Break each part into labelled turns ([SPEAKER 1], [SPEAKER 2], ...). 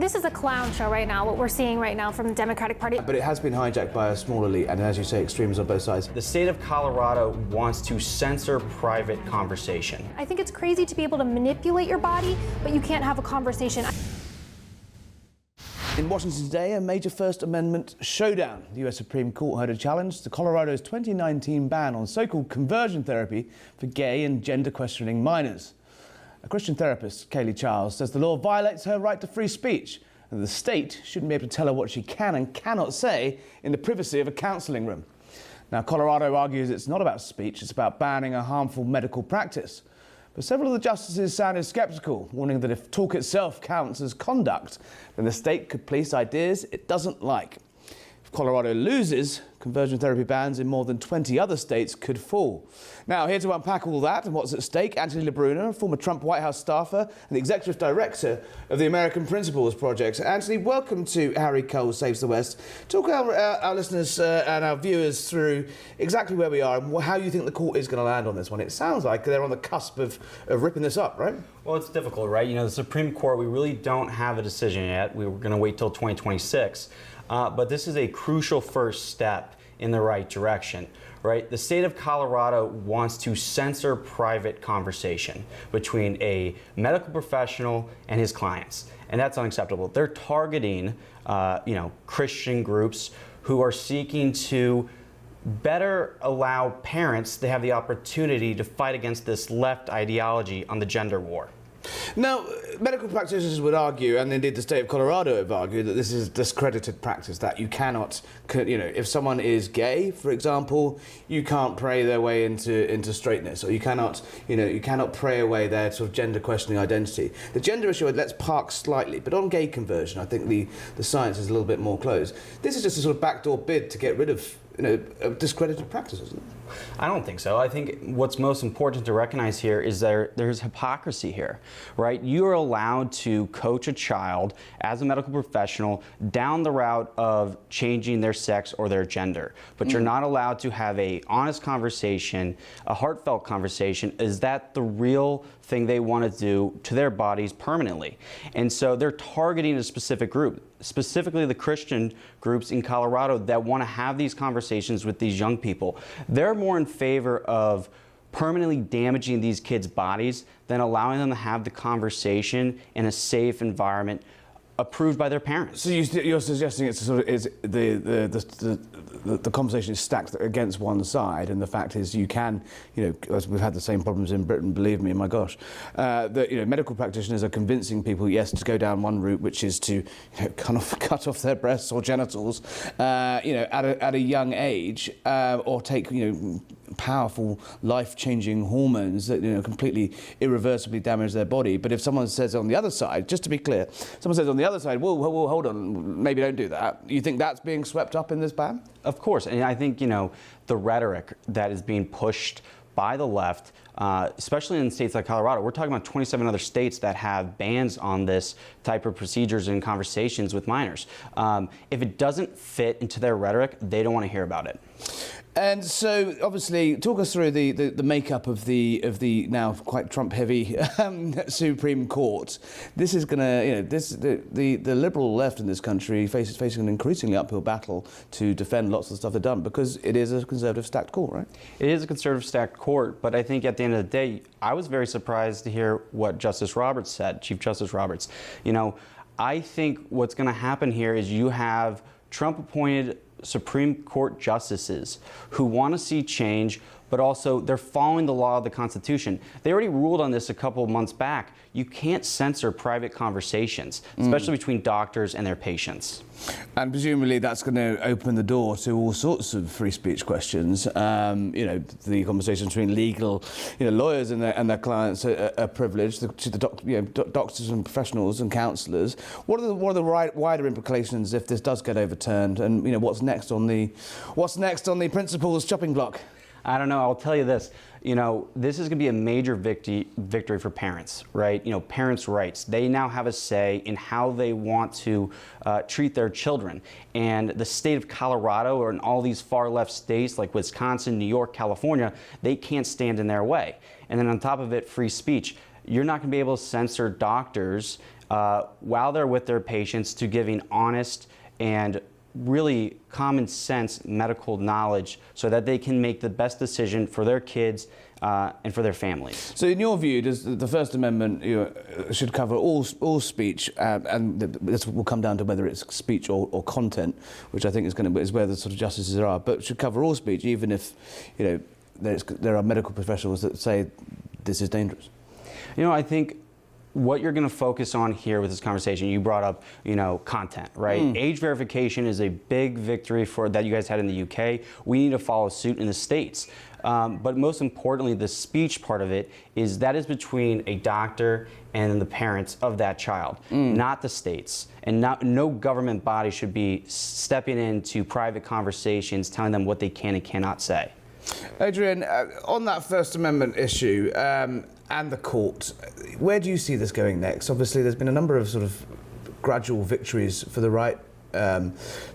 [SPEAKER 1] This is a clown show right now, what we're seeing right now from the Democratic Party.
[SPEAKER 2] But it has been hijacked by a small elite, and as you say, extremes on both sides.
[SPEAKER 3] The state of Colorado wants to censor private conversation.
[SPEAKER 1] I think it's crazy to be able to manipulate your body, but you can't have a conversation.
[SPEAKER 2] In Washington today, a major First Amendment showdown. The US Supreme Court heard a challenge to Colorado's 2019 ban on so-called conversion therapy for gay and gender-questioning minors. A Christian therapist, Kaley Chiles, says the law violates her right to free speech and the state shouldn't be able to tell her what she can and cannot say in the privacy of a counselling room. Now, Colorado argues it's not about speech, it's about banning a harmful medical practice. But several of the justices sounded sceptical, warning that if talk itself counts as conduct, then the state could police ideas it doesn't like. If Colorado loses, conversion therapy bans in more than 20 other states could fall. Now, here to unpack all that and what's at stake, Anthony LaBruna, former Trump White House staffer and the executive director of the American Principles Project. Anthony, welcome to Harry Cole Saves the West. Talk our listeners and our viewers through exactly where we are and how you think the court is going to land on this one. It sounds like they're on the cusp of ripping this up, right?
[SPEAKER 3] Well, it's difficult, right? You know, the Supreme Court, we really don't have a decision yet. We were going to wait till 2026. But this is a crucial first step in the right direction, right? The state of Colorado wants to censor private conversation between a medical professional and his clients, and that's unacceptable. They're targeting, Christian groups who are seeking to better allow parents to have the opportunity to fight against this left ideology on the gender war.
[SPEAKER 2] Now, medical practitioners would argue, and indeed the state of Colorado have argued, that this is discredited practice, that you cannot, if someone is gay, for example, you can't pray their way into straightness, or you cannot pray away their sort of gender questioning identity. The gender issue, let's park slightly, but on gay conversion, I think the science is a little bit more closed. This is just a sort of backdoor bid to get rid of discredited practice, isn't it?
[SPEAKER 3] I don't think so. I think what's most important to recognize here is there's hypocrisy here, right? You are allowed to coach a child as a medical professional down the route of changing their sex or their gender, but you're not allowed to have a honest conversation, a heartfelt conversation. Is that the real thing they want to do to their bodies permanently? And so they're targeting a specific group, specifically the Christian groups in Colorado that want to have these conversations with these young people. They're more in favor of permanently damaging these kids' bodies than allowing them to have the conversation in a safe environment approved by their parents.
[SPEAKER 2] So you're suggesting it's sort of the conversation is stacked against one side, and the fact is you can, as we've had the same problems in Britain, believe me, my gosh, that medical practitioners are convincing people, yes, to go down one route, which is to kind of cut off their breasts or genitals, at a young age, or take powerful, life-changing hormones that completely irreversibly damage their body. But if someone says on the other side, just to be clear, someone says on the other side, whoa, hold on, maybe don't do that. You think that's being swept up in this ban?
[SPEAKER 3] Of course, and I think the rhetoric that is being pushed by the left, especially in states like Colorado. We're talking about 27 other states that have bans on this type of procedures and conversations with minors. If it doesn't fit into their rhetoric, they don't want to hear about it.
[SPEAKER 2] And so, obviously, talk us through the makeup of the now quite Trump-heavy Supreme Court. This is going to, the liberal left in this country facing an increasingly uphill battle to defend lots of the stuff they've done, because it is a conservative stacked court, right? It
[SPEAKER 3] is a conservative stacked court, but I think at the end of the day, I was very surprised to hear what Justice Roberts said, Chief Justice Roberts. I think what's going to happen here is you have Trump-appointed Supreme Court justices who want to see change, but also they're following the law of the Constitution. They already ruled on this a couple of months back. You can't censor private conversations, especially between doctors and their patients.
[SPEAKER 2] And presumably that's going to open the door to all sorts of free speech questions. The conversation between legal, lawyers and their clients are privileged to the doctors and professionals and counsellors. What are the wider implications if this does get overturned? And what's next on the principles chopping block?
[SPEAKER 3] I don't know. I'll tell you this. This is going to be a major victory for parents, right? Parents' rights. They now have a say in how they want to treat their children. And the state of Colorado, or in all these far left states like Wisconsin, New York, California, they can't stand in their way. And then on top of it, free speech. You're not going to be able to censor doctors while they're with their patients to giving honest and really common sense medical knowledge so that they can make the best decision for their kids and for their families.
[SPEAKER 2] So in your view, does the First Amendment should cover all speech, and this will come down to whether it's speech or content, which I think is where the sort of justices are, but should cover all speech, even if there are medical professionals that say this is dangerous?
[SPEAKER 3] I think what you're going to focus on here with this conversation, you brought up, content, right? Age verification is a big victory that you guys had in the UK. We need to follow suit in the States. But most importantly, the speech part of it is between a doctor and the parents of that child, not the states. And no government body should be stepping into private conversations, telling them what they can and cannot say.
[SPEAKER 2] Adrienne, on that First Amendment issue and the court, where do you see this going next? Obviously, there's been a number of sort of gradual victories for the right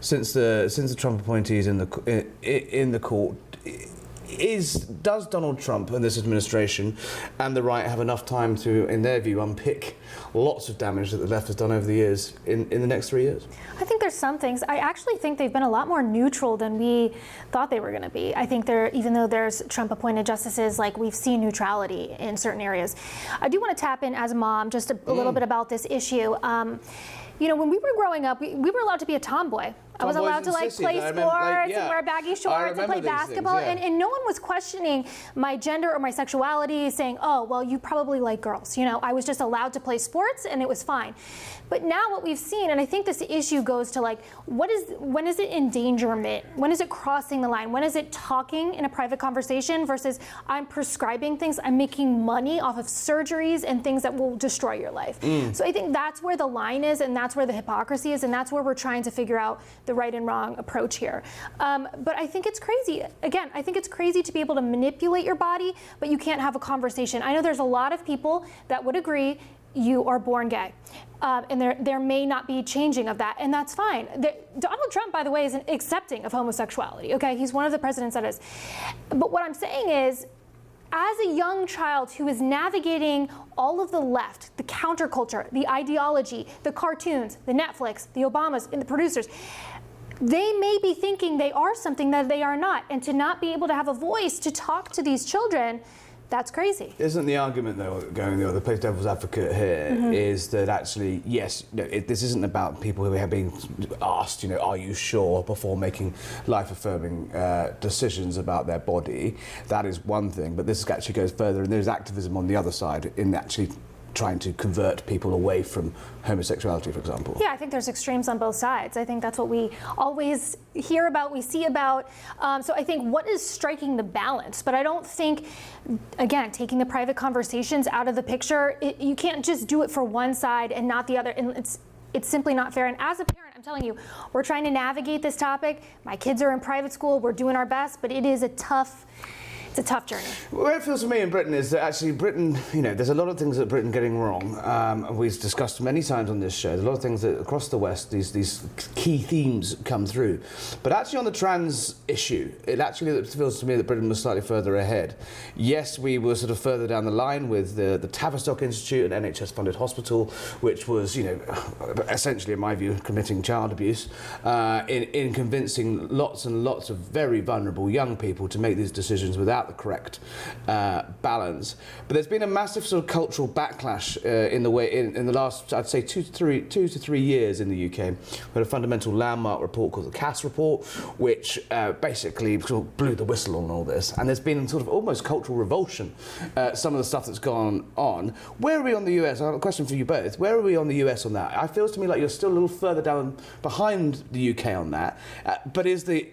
[SPEAKER 2] since the Trump appointees in the court. Does Donald Trump and this administration and the right have enough time to, in their view, unpick lots of damage that the left has done over the years in the next 3 years?
[SPEAKER 1] I think there's some things. I actually think they've been a lot more neutral than we thought they were going to be. I think even though there's Trump-appointed justices, we've seen neutrality in certain areas. I do want to tap in as a mom just a little bit about this issue. When we were growing up, we were allowed to be a tomboy. I was allowed to play sports and wear baggy shorts and play basketball, and no one was questioning my gender or my sexuality, saying, "Oh, well, you probably like girls." I was just allowed to play sports, and it was fine. But now what we've seen, and I think this issue goes to when is it endangerment? When is it crossing the line? When is it talking in a private conversation versus I'm prescribing things, I'm making money off of surgeries and things that will destroy your life. So I think that's where the line is, and that's where the hypocrisy is, and that's where we're trying to figure out the right and wrong approach here. But I think it's crazy. Again, I think it's crazy to be able to manipulate your body, but you can't have a conversation. I know there's a lot of people that would agree you are born gay. And there may not be changing of that, and that's fine. Donald Trump, by the way, is accepting of homosexuality, okay? He's one of the presidents that is. But what I'm saying is, as a young child who is navigating all of the left, the counterculture, the ideology, the cartoons, the Netflix, the Obamas, and the producers, they may be thinking they are something that they are not. And to not be able to have a voice to talk to these children, that's crazy.
[SPEAKER 2] Isn't the argument, though, going the other place, devil's advocate here, is that actually, yes, this isn't about people who are being asked, are you sure, before making life-affirming decisions about their body. That is one thing, but this actually goes further, and there's activism on the other side in actually trying to convert people away from homosexuality, for example. Yeah,
[SPEAKER 1] I think there's extremes on both sides. I think that's what we always hear about, we see about. So I think what is striking the balance? But I don't think, again, taking the private conversations out of the picture, you can't just do it for one side and not the other. And it's simply not fair. And as a parent, I'm telling you, we're trying to navigate this topic. My kids are in private school. We're doing our best, but it is a tough journey.
[SPEAKER 2] What it feels to me in Britain is that actually Britain, there's a lot of things that Britain getting wrong. And we've discussed many times on this show. There's a lot of things that across the West, these key themes come through. But actually on the trans issue, it actually feels to me that Britain was slightly further ahead. Yes, we were sort of further down the line with the Tavistock Institute, an NHS-funded hospital, which was, essentially, in my view, committing child abuse, in convincing lots and lots of very vulnerable young people to make these decisions without the correct balance. But there's been a massive sort of cultural backlash in the last, I'd say, 2 to 3 years in the UK. We had a fundamental landmark report called the Cass Report, which basically sort of blew the whistle on all this. And there's been sort of almost cultural revulsion, some of the stuff that's gone on. Where are we on the US? I have a question for you both. Where are we on the US on that? It feels to me like you're still a little further down behind the UK on that. But is the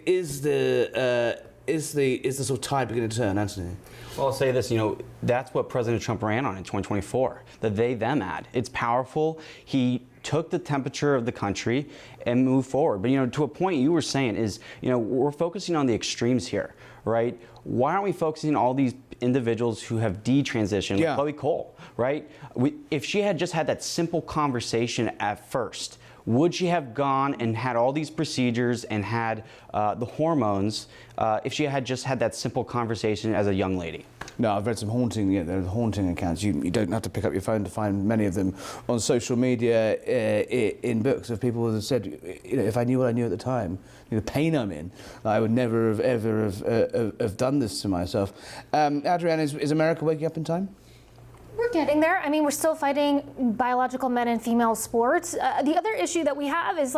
[SPEAKER 2] sort of tide beginning to turn, Anthony?
[SPEAKER 3] Well, I'll say this, that's what President Trump ran on in 2024, the they-them ad. It's powerful. He took the temperature of the country and moved forward. But, to a point you were saying is, we're focusing on the extremes here, right? Why aren't we focusing on all these individuals who have detransitioned, like Chloe Cole, right? If she had just had that simple conversation at first would she have gone and had all these procedures and had the hormones if she had just had that simple conversation as a young lady?
[SPEAKER 2] No, I've read some haunting, there are haunting accounts. You don't have to pick up your phone to find many of them on social media in books of people who have said, if I knew what I knew at the time, the pain I'm in, I would never have ever have done this to myself. Adrienne, is America waking up in time?
[SPEAKER 1] We're getting there. I mean, we're still fighting biological men and female sports. The other issue that we have is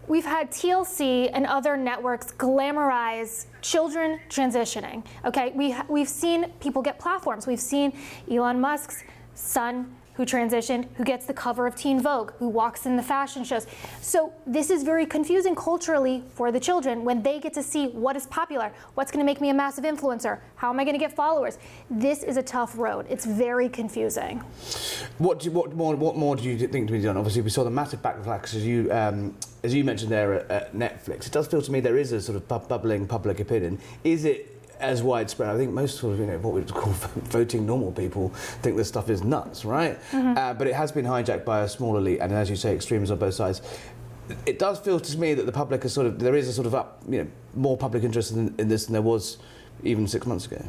[SPEAKER 1] we've had TLC and other networks glamorize children transitioning. Okay, we've seen people get platforms. We've seen Elon Musk's son who transitioned, who gets the cover of Teen Vogue, who walks in the fashion shows. So this is very confusing culturally for the children when they get to see what is popular, what's going to make me a massive influencer, how am I going to get followers. This is a tough road. It's very confusing.
[SPEAKER 2] What more do you think to be done? Obviously, we saw the massive backlash as you mentioned there at Netflix. It does feel to me there is a sort of bubbling public opinion. Is it as widespread? I think most sort of, what we would call voting normal people think this stuff is nuts, right? Mm-hmm. But it has been hijacked by a small elite, and as you say, extremes on both sides. It does feel to me that the public is there is a sort of more public interest in this than there was even 6 months ago.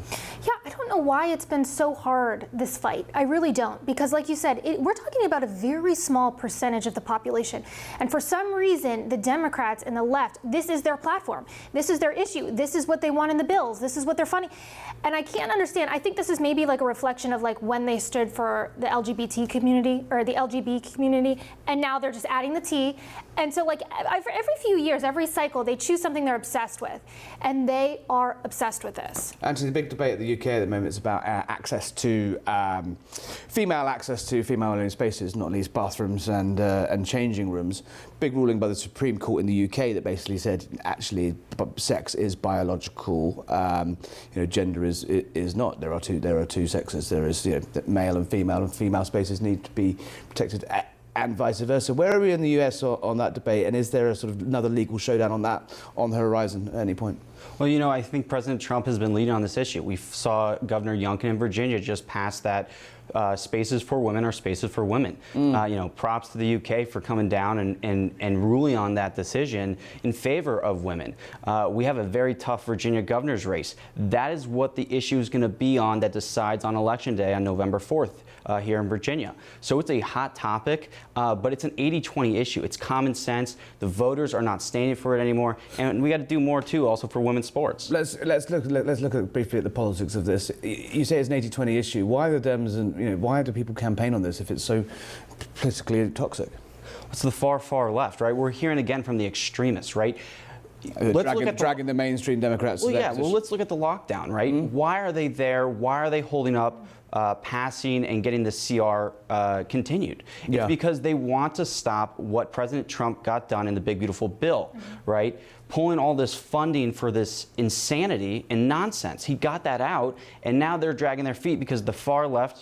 [SPEAKER 1] Yeah, I don't know why it's been so hard, this fight. I really don't, because like you said, we're talking about a very small percentage of the population. And for some reason, the Democrats and the left, this is their platform. This is their issue. This is what they want in the bills. This is what they're funding. And I can't understand. I think this is maybe like a reflection of when they stood for the LGBT community or the LGB community, and now they're just adding the T. And so every few years, every cycle, they choose something they're obsessed with. And they are obsessed with this.
[SPEAKER 2] Anthony, the big debate at the UK at the moment is about female-only spaces, not least bathrooms and changing rooms. Big ruling by the Supreme Court in the UK that basically said actually sex is biological, gender is not. There are two sexes. There is male and female spaces need to be protected. And vice versa. Where are we in the US on that debate, and is there a sort of another legal showdown on the horizon at any point?
[SPEAKER 3] Well, I think President Trump has been leading on this issue. We saw Governor Youngkin in Virginia just pass that spaces for women are spaces for women. Props to the UK for coming down and ruling on that decision in favor of women. We have a very tough Virginia governor's race. That is what the issue is going to be on that decides on Election Day on November 4th. Here in Virginia. So it's a hot topic, but it's an 80-20 issue. It's common sense. The voters are not standing for it anymore, and we got to do more too, also for women's sports.
[SPEAKER 2] Let's look briefly at the politics of this. You say it's an 80-20 issue. Why are the Dems and why do people campaign on this if it's so politically toxic?
[SPEAKER 3] It's the far left, right? We're hearing again from the extremists, right?
[SPEAKER 2] Dragging the mainstream Democrats.
[SPEAKER 3] Well, yeah. Well, let's look at the lockdown, right? Mm-hmm. Why are they there? Why are they holding up passing and getting the CR continued? It's because they want to stop what President Trump got done in the Big Beautiful Bill, right? Pulling all this funding for this insanity and nonsense. He got that out, and now they're dragging their feet because the far left,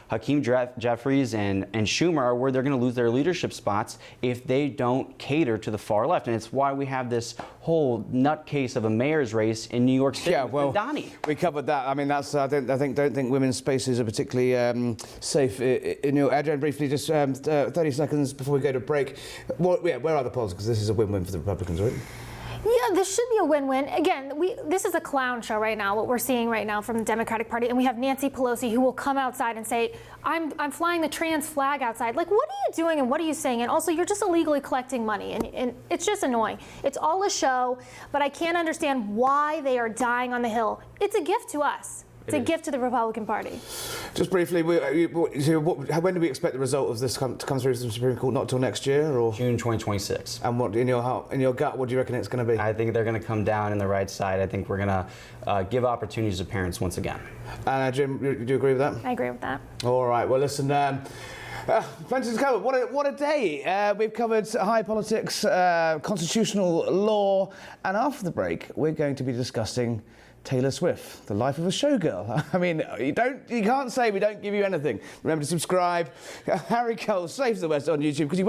[SPEAKER 3] Hakeem Jeffries and Schumer are where they're going to lose their leadership spots if they don't cater to the far left. And it's why we have this whole nutcase of a mayor's race in New York City.
[SPEAKER 2] Yeah, well,
[SPEAKER 3] Donnie.
[SPEAKER 2] We covered that. I mean, that's I don't think women's spaces are particularly safe. Adrienne, briefly, just 30 seconds before we go to break. Where are the polls? Because this is a win-win for the Republicans, right?
[SPEAKER 1] Yeah, this should be a win-win. Again, this is a clown show right now, what we're seeing right now from the Democratic Party. And we have Nancy Pelosi who will come outside and say, I'm flying the trans flag outside. What are you doing and what are you saying? And also, you're just illegally collecting money. And it's just annoying. It's all a show, but I can't understand why they are dying on the Hill. It's a gift to us. It's a gift to the Republican Party.
[SPEAKER 2] Just briefly, when do we expect the result of this to come through from the Supreme Court? Not till next year, or
[SPEAKER 3] June 2026.
[SPEAKER 2] And what in your gut, what do you reckon it's going to be?
[SPEAKER 3] I think they're going to come down in the right side. I think we're going to give opportunities to parents once again.
[SPEAKER 2] And Jim, do you agree with that?
[SPEAKER 1] I agree with that.
[SPEAKER 2] All right. Well, listen. Plenty to cover. What a day. We've covered high politics, constitutional law, and after the break, we're going to be discussing Taylor Swift, the life of a showgirl. I mean, you can't say we don't give you anything. Remember to subscribe. Harry Cole saves the West on YouTube because